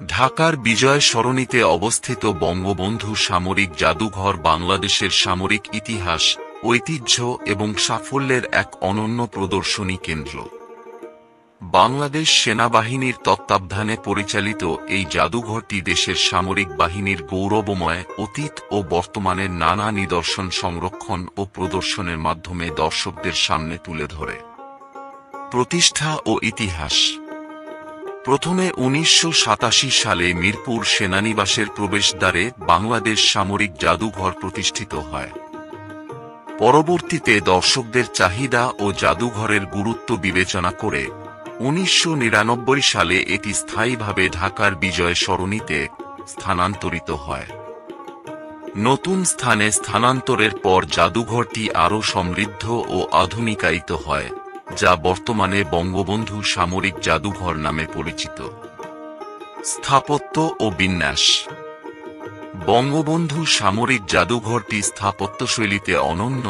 ঢাকার বিজয় সরণিতে অবস্থিত বঙ্গবন্ধু সামরিক জাদুঘর বাংলাদেশের সামরিক ইতিহাস, ঐতিহ্য এবং সাফল্যের এক অনন্য প্রদর্শনী কেন্দ্র। বাংলাদেশ সেনাবাহিনীর তত্ত্বাবধানে পরিচালিত এই জাদুঘরটি দেশের সামরিক বাহিনীর গৌরবময় অতীত ও বর্তমানের নানা নিদর্শন সংরক্ষণ ও প্রদর্শনের মাধ্যমে দর্শকদের সামনে তুলে ধরে। প্রতিষ্ঠা ও ইতিহাস। প্রথমে ১৯৮৭ সালে মিরপুর সেনানিবাসের প্রবেশদ্বারে বাংলাদেশ সামরিক জাদুঘর প্রতিষ্ঠিত হয়। পরবর্তীতে দর্শকদের চাহিদা ও জাদুঘরের গুরুত্ব বিবেচনা করে ১৯৯৯ সালে এটি স্থায়ীভাবে ঢাকার বিজয় সরণিতে স্থানান্তরিত হয়। নতুন স্থানে স্থানান্তরের পর জাদুঘরটি আরও সমৃদ্ধ ও আধুনিকায়িত হয়, যা বর্তমানে বঙ্গবন্ধু সামরিক জাদুঘর নামে পরিচিত। স্থাপত্য ও বিন্যাস। বঙ্গবন্ধু সামরিক জাদুঘরটি স্থাপত্যশৈলীতে অনন্য,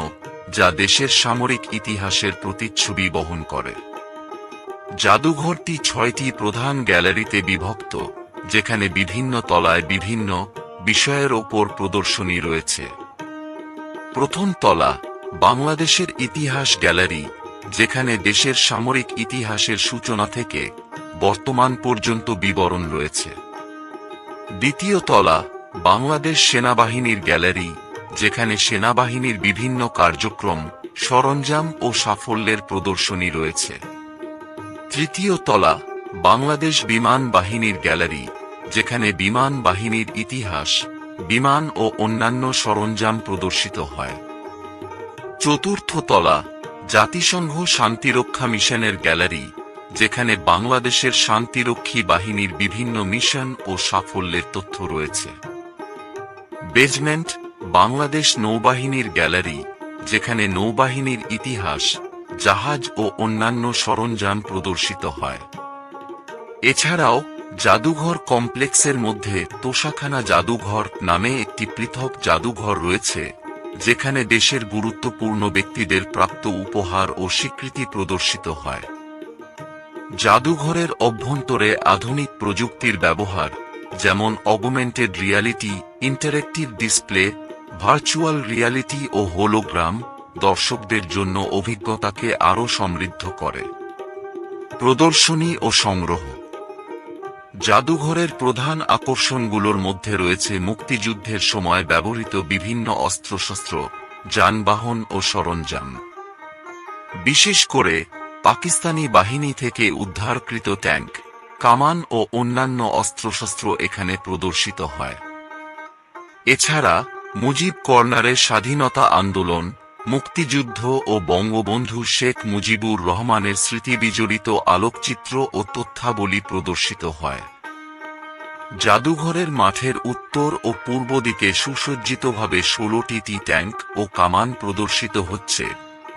যা দেশের সামরিক ইতিহাসের প্রতিচ্ছবি বহন করে। জাদুঘরটি ৬টি প্রধান গ্যালারিতে বিভক্ত, যেখানে বিভিন্ন তলায় বিভিন্ন বিষয়ের ওপর প্রদর্শনী রয়েছে। প্রথম তলা বাংলাদেশের ইতিহাস গ্যালারি, যেখানে দেশের সামরিক ইতিহাসের সূচনা থেকে বর্তমান পর্যন্ত বিবরণ রয়েছে। দ্বিতীয় তলা বাংলাদেশ সেনাবাহিনীর গ্যালারি, যেখানে সেনাবাহিনীর বিভিন্ন কার্যক্রম, সরঞ্জাম ও সাফল্যের প্রদর্শনী রয়েছে। তৃতীয় তলা বাংলাদেশ বিমান বাহিনীর গ্যালারি, যেখানে বিমান বাহিনীর ইতিহাস, বিমান ও অন্যান্য সরঞ্জাম প্রদর্শিত হয়। চতুর্থ তলা জাতিসংঘ শান্তিরক্ষা মিশনের গ্যালারি, যেখানে বাংলাদেশের শান্তিরক্ষী বাহিনীর বিভিন্ন মিশন ও সাফল্যের তথ্য রয়েছে। বেজমেন্ট বাংলাদেশ নৌবাহিনীর গ্যালারি, যেখানে নৌবাহিনীর ইতিহাস, জাহাজ ও অন্যান্য সরঞ্জাম প্রদর্শিত হয়। এছাড়াও জাদুঘর কমপ্লেক্সের মধ্যে তোষাখানা জাদুঘর নামে একটি পৃথক জাদুঘর রয়েছে, যেখানে দেশের গুরুত্বপূর্ণ ব্যক্তিদের প্রাপ্ত উপহার ও স্বীকৃতি প্রদর্শিত হয়। জাদুঘরের অভ্যন্তরে আধুনিক প্রযুক্তির ব্যবহার, যেমন augmented reality, interactive display, virtual reality ও হোলোগ্রাম, দর্শকদের জন্য অভিজ্ঞতাকে আরও সমৃদ্ধ করে। প্রদর্শনী ও সংগ্রহ। জাদুঘরের প্রধান আকর্ষণগুলোর মধ্যে রয়েছে মুক্তিযুদ্ধের সময় ব্যবহৃত বিভিন্ন অস্ত্রশস্ত্র, যানবাহন ও সরঞ্জাম। বিশেষ করে পাকিস্তানি বাহিনী থেকে উদ্ধারকৃত ট্যাঙ্ক, কামান ও অন্যান্য অস্ত্রশস্ত্র এখানে প্রদর্শিত হয়। এছাড়া মুজিব কর্নারের স্বাধীনতা আন্দোলন, মুক্তিযুদ্ধ ও বঙ্গবন্ধু শেখ মুজিবুর রহমানের স্মৃতিবিজড়িত আলোকচিত্র ও তথ্যাবলী প্রদর্শিত হয়। জাদুঘরের মাঠের উত্তর ও পূর্ব দিকে সুসজ্জিতভাবে ১৬টি ট্যাঙ্ক ও কামান প্রদর্শিত হচ্ছে,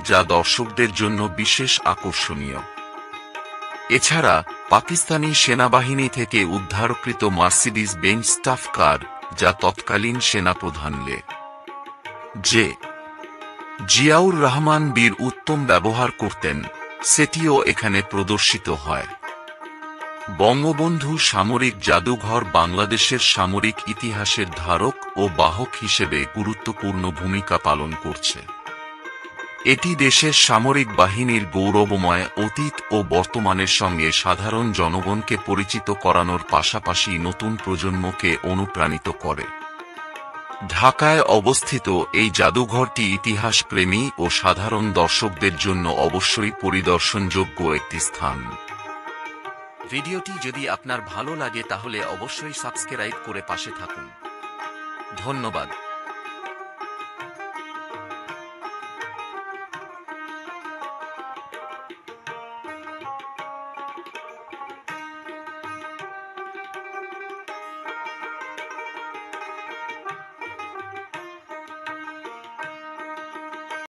যা দর্শকদের জন্য বিশেষ আকর্ষণীয়। এছাড়া পাকিস্তানি সেনাবাহিনী থেকে উদ্ধারকৃত মার্সিডিজ বেঞ্চ স্টাফ কার, যা তৎকালীন সেনাপ্রধান লে. জে. জিয়াউর রহমান বীর উত্তম ব্যবহার করতেন, সেটিও এখানে প্রদর্শিত হয়। বঙ্গবন্ধু সামরিক জাদুঘর বাংলাদেশের সামরিক ইতিহাসের ধারক ও বাহক হিসেবে গুরুত্বপূর্ণ ভূমিকা পালন করছে। এটি দেশের সামরিক বাহিনীর গৌরবময় অতীত ও বর্তমানের সঙ্গে সাধারণ জনগণকে পরিচিত করানোর পাশাপাশি নতুন প্রজন্মকে অনুপ্রাণিত করে। ঢাকায় অবস্থিত এই জাদুঘরটি ইতিহাসপ্রেমী ও সাধারণ দর্শকদের জন্য অবশ্যই পরিদর্শনযোগ্য একটি স্থান। ভিডিওটি যদি আপনার ভালো লাগে তাহলে অবশ্যই সাবস্ক্রাইব করে পাশে থাকুন। ধন্যবাদ।